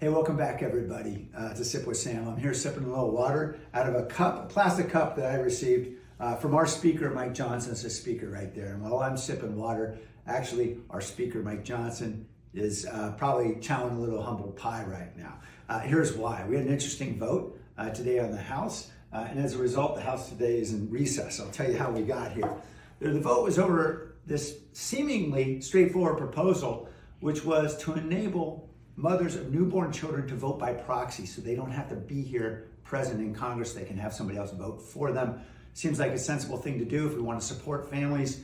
Hey, welcome back everybody to Sip with Sam. I'm here sipping a little water out of a cup, a plastic cup that I received from our speaker, Mike Johnson. It's a speaker right there. And while I'm sipping water, actually our speaker, Mike Johnson, is probably chowing a little humble pie right now. Here's why. We had an interesting vote today on the House. And as a result, the House today is in recess. I'll tell you how we got here. The vote was over this seemingly straightforward proposal, which was to enable mothers of newborn children to vote by proxy so they don't have to be here present in Congress. They can have somebody else vote for them. Seems like a sensible thing to do if we want to support families.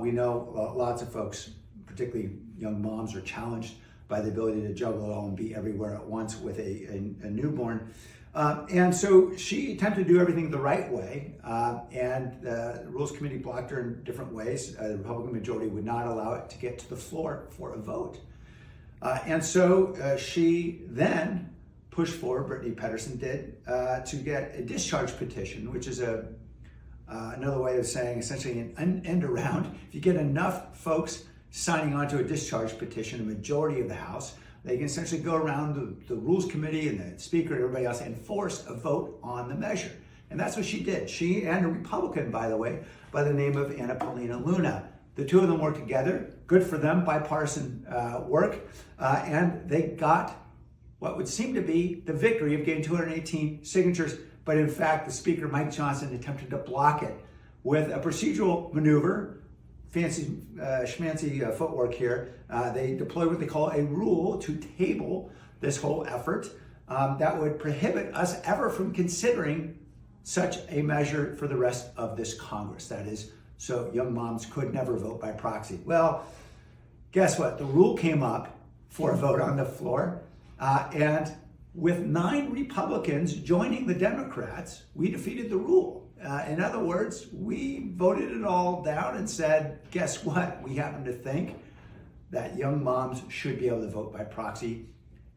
We know lots of folks, particularly young moms, are challenged by the ability to juggle it all and be everywhere at once with a newborn. And so she attempted to do everything the right way, and the Rules Committee blocked her in different ways. The Republican majority would not allow it to get to the floor for a vote. And so she then pushed forward, Brittany Pedersen did, to get a discharge petition, which is another way of saying essentially an end around. If you get enough folks signing on to a discharge petition, a majority of the House, they can essentially go around the Rules Committee and the Speaker and everybody else and force a vote on the measure. And that's what she did. She and a Republican, by the way, by the name of Anna Paulina Luna. The two of them worked together. Good for them, bipartisan work. And they got what would seem to be the victory of getting 218 signatures. But in fact, the Speaker, Mike Johnson, attempted to block it with a procedural maneuver, fancy schmancy footwork here. They deployed what they call a rule to table this whole effort that would prohibit us ever from considering such a measure for the rest of this Congress. That is, so young moms could never vote by proxy. Well, guess what? The rule came up for a vote on the floor, and with 9 Republicans joining the Democrats, we defeated the rule. In other words, we voted it all down and said, guess what? We happen to think that young moms should be able to vote by proxy.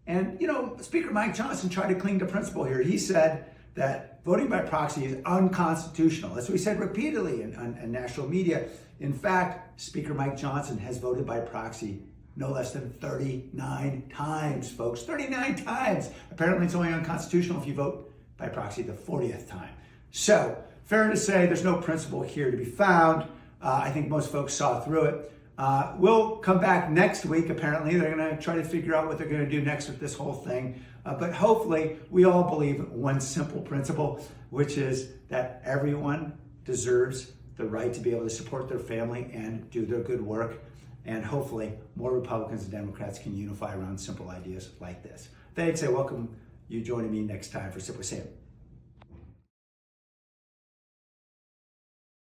And, you know, Speaker Mike Johnson tried to cling to principle here. He said that voting by proxy is unconstitutional. That's what he said repeatedly in national media. In fact, Speaker Mike Johnson has voted by proxy no less than 39 times, folks. 39 times. Apparently it's only unconstitutional if you vote by proxy the 40th time. So, fair to say there's no principle here to be found. I think most folks saw through it. We'll come back next week, apparently. They're going to try to figure out what they're going to do next with this whole thing. But hopefully, we all believe one simple principle, which is that everyone deserves the right to be able to support their family and do their good work. And hopefully, more Republicans and Democrats can unify around simple ideas like this. Thanks. I welcome you joining me next time for Sip with Sam.